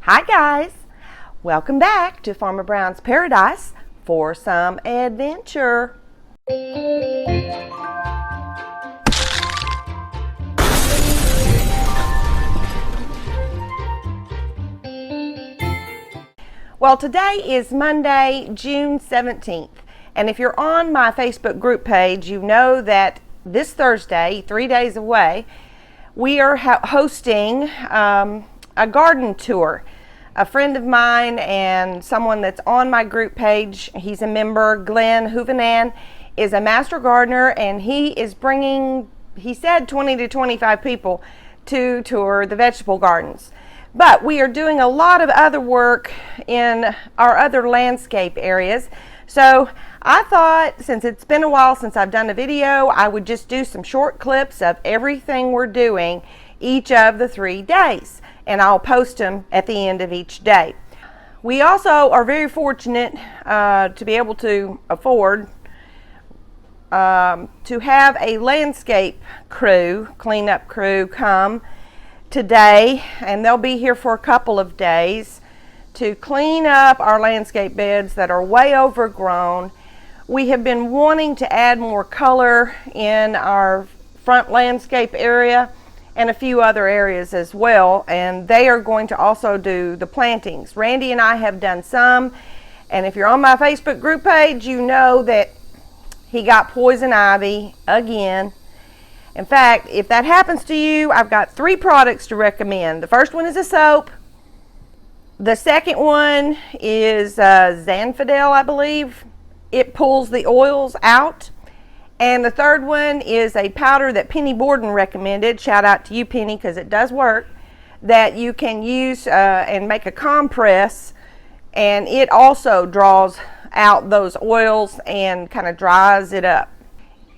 Hi guys, welcome back to Farmer Brown's Paradise for some adventure. Well, today is Monday, June 17th, and if you're on my Facebook group page, you know that this Thursday, 3 days away, we are hosting a garden tour. A friend of mine and someone that's on my group page, he's a member, Glenn Hoovenan, is a master gardener, and he is bringing, he said 20 to 25 people to tour the vegetable gardens. But we are doing a lot of other work in our other landscape areas. So I thought, since it's been a while since I've done a video, I would just do some short clips of everything we're doing each of the 3 days, and I'll post them at the end of each day. We also are very fortunate to be able to afford to have a landscape crew, cleanup crew, come today, and they'll be here for a couple of days to clean up our landscape beds that are way overgrown. We have been wanting to add more color in our front landscape area and a few other areas as well, and they are going to also do the plantings. Randy and I have done some, and if you're on my Facebook group page, you know that he got poison ivy again. In fact, if that happens to you, I've got 3 products to recommend. The first one is a soap. The second one is Zanfidel, I believe. It pulls the oils out. And the third one is a powder that Penny Borden recommended. Shout out to you, Penny, because it does work. That you can use and make a compress, and it also draws out those oils and kind of dries it up.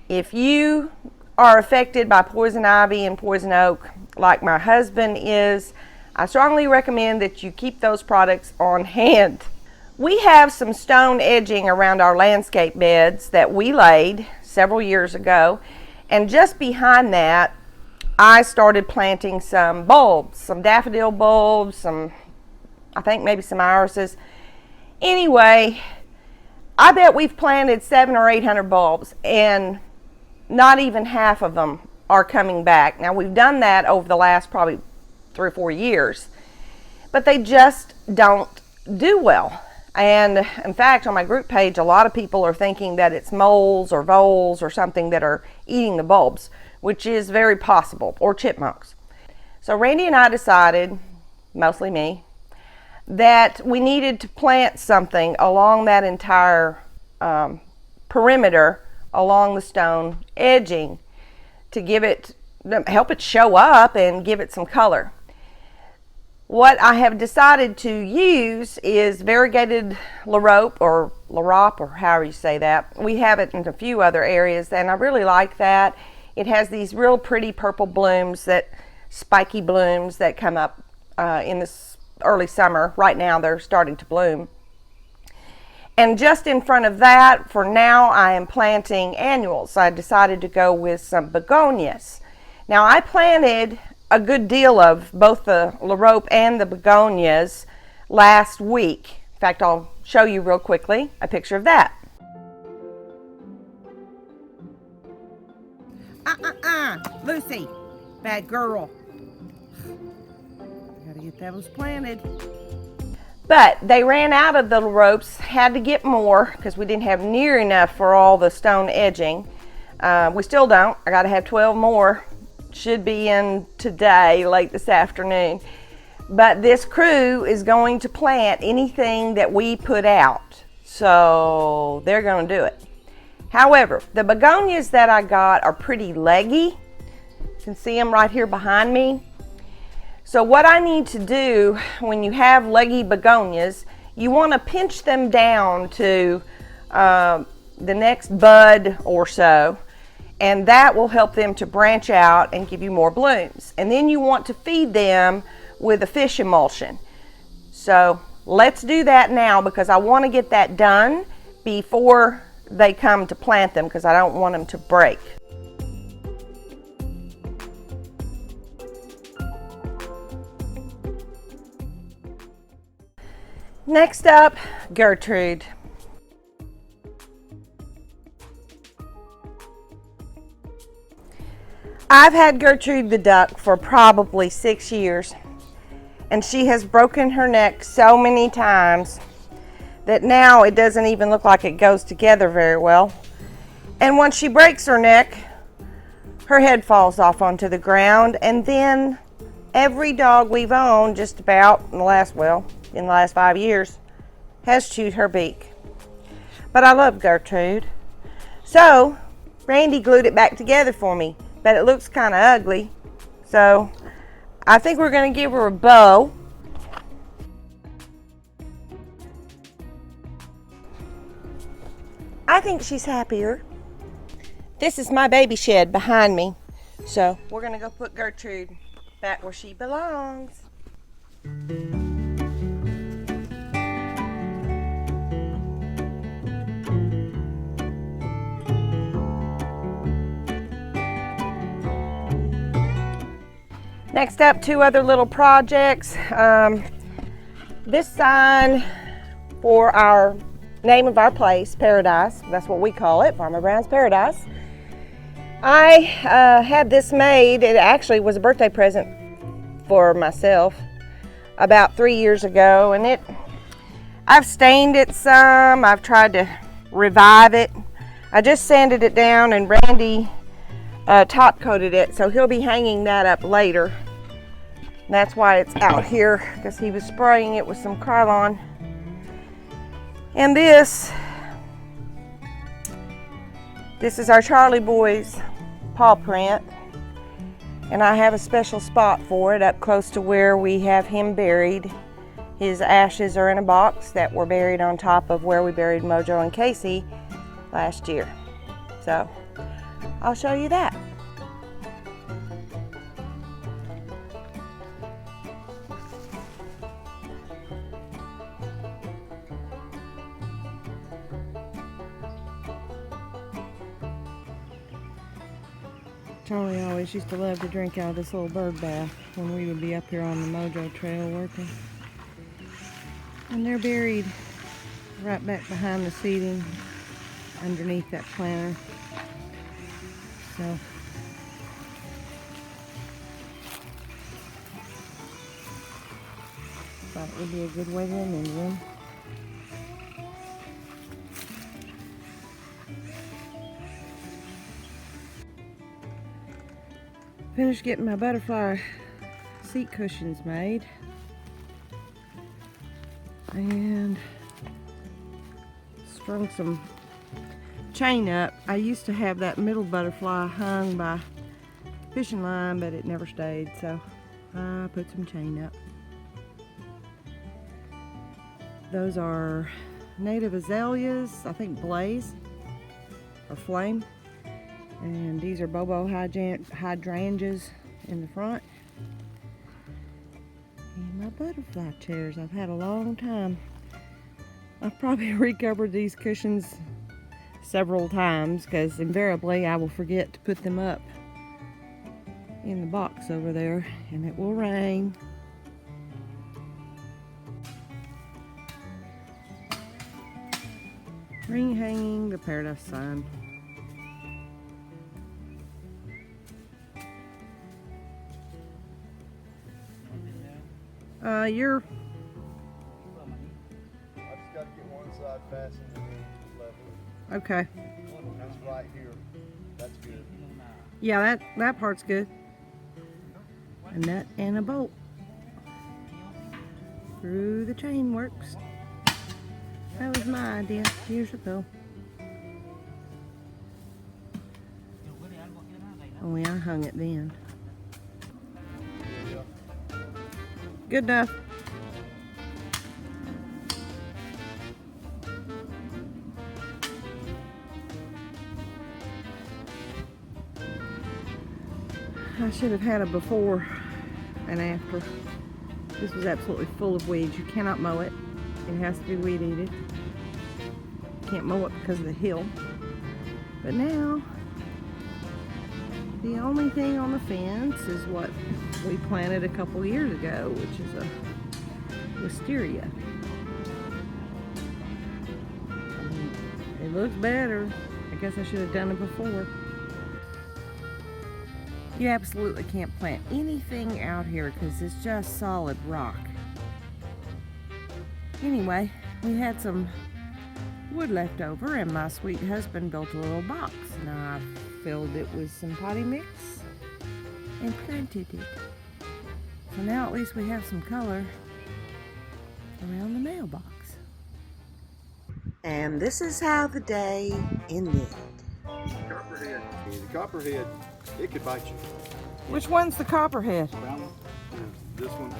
If you are affected by poison ivy and poison oak like my husband is, I strongly recommend that you keep those products on hand. We have some stone edging around our landscape beds that we laid several years ago, and just behind that I started planting some bulbs, some daffodil bulbs, some, I think maybe some irises. Anyway, I bet we've planted 700 or 800 bulbs, and not even half of them are coming back. Now, we've done that over the last probably 3 or 4 years, but they just don't do well. And in fact, on my group page, a lot of people are thinking that it's moles or voles or something that are eating the bulbs, which is very possible, or chipmunks. So Randy and I decided, mostly me, that we needed to plant something along that entire perimeter along the stone edging to give it, help it show up and give it some color. What I have decided to use is variegated larope or larop, or however you say that. We have it in a few other areas, and I really like that. It has these real pretty purple blooms, that spiky blooms that come up in this early summer. Right now they're starting to bloom. And just in front of that, for now, I am planting annuals. I decided to go with some begonias. Now, I planted a good deal of both the larope and the begonias last week. In fact, I'll show you real quickly a picture of that. Lucy, bad girl. Gotta get those planted. But they ran out of the ropes, had to get more because we didn't have near enough for all the stone edging. We still don't. I gotta have 12 more. Should be in today, late this afternoon. But this crew is going to plant anything that we put out. So they're going to do it. However, the begonias that I got are pretty leggy. You can see them right here behind me. So what I need to do when you have leggy begonias, you want to pinch them down to the next bud or so, and that will help them to branch out and give you more blooms. And then you want to feed them with a fish emulsion. So let's do that now, because I want to get that done before they come to plant them, because I don't want them to break. Next up, Gertrude. I've had Gertrude the duck for probably 6 years, and she has broken her neck so many times that now it doesn't even look like it goes together very well. And once she breaks her neck, her head falls off onto the ground, and then every dog we've owned just about in the last 5 years has chewed her beak. But I love Gertrude. So Randy glued it back together for me, but it looks kind of ugly. So I think we're going to give her a bow. I think she's happier. This is my baby shed behind me. So we're going to go put Gertrude back where she belongs. Next up, 2 other little projects. This sign for our name of our place, Paradise. That's what we call it, Farmer Brown's Paradise. I had this made. It actually was a birthday present for myself about 3 years ago, and I've stained it some. I've tried to revive it. I just sanded it down, and Randy top coated it, so he'll be hanging that up later. That's why it's out here, because he was spraying it with some Krylon. And this is our Charlie Boy's paw print, and I have a special spot for it up close to where we have him buried. His ashes are in a box that were buried on top of where we buried Mojo and Casey last year. So I'll show you that. Charlie always used to love to drink out of this little bird bath when we would be up here on the Mojo Trail working. And they're buried right back behind the seating underneath that planter. So thought it would be a good way to remember them. Finished getting my butterfly seat cushions made, and strung some chain up. I used to have that middle butterfly hung by fishing line, but it never stayed, so I put some chain up. Those are native azaleas, I think Blaze or Flame. And these are Bobo hydrangeas in the front. And my butterfly chairs I've had a long time. I've probably recovered these cushions several times, because invariably I will forget to put them up in the box over there, and it will rain. Ring hanging the Paradise sign. You're... I just got to get one side fastened and then level. Okay. That's right here. That's good. Yeah, that part's good. And that and a bolt through the chain works. That was my idea years ago. Only I hung it then. Good enough. I should have had a before and after. This was absolutely full of weeds. You cannot mow it. It has to be weed eated. Can't mow it because of the hill. But now, the only thing on the fence is what we planted a couple years ago, which is a wisteria. It looks better. I guess I should have done it before. You absolutely can't plant anything out here because it's just solid rock. Anyway, we had some wood left over and my sweet husband built a little box and I filled it with some potty mix and planted it. So now at least we have some color around the mailbox. And this is how the day ended. Copperhead. The copperhead, it could bite you. Which one's the copperhead? Brown one? Yeah, this one.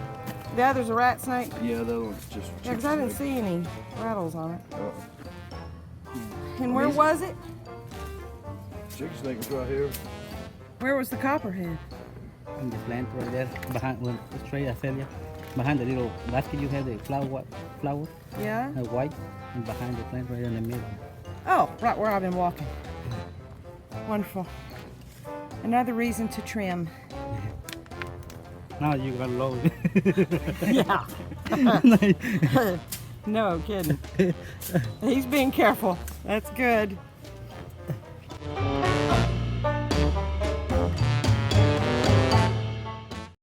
The other's a rat snake? Yeah, the other one's just Yeah, because I didn't see any rattles on it. Uh-oh. And where was it? Chicken snake was right here. Where was the copperhead? In the plant right there, behind, well, straight I tell you, behind the little basket you have the flower, Yeah? white, and behind the plant right in the middle. Oh, right where I've been walking. Wonderful. Another reason to trim. Now you got load. Yeah. No kidding. He's being careful. That's good.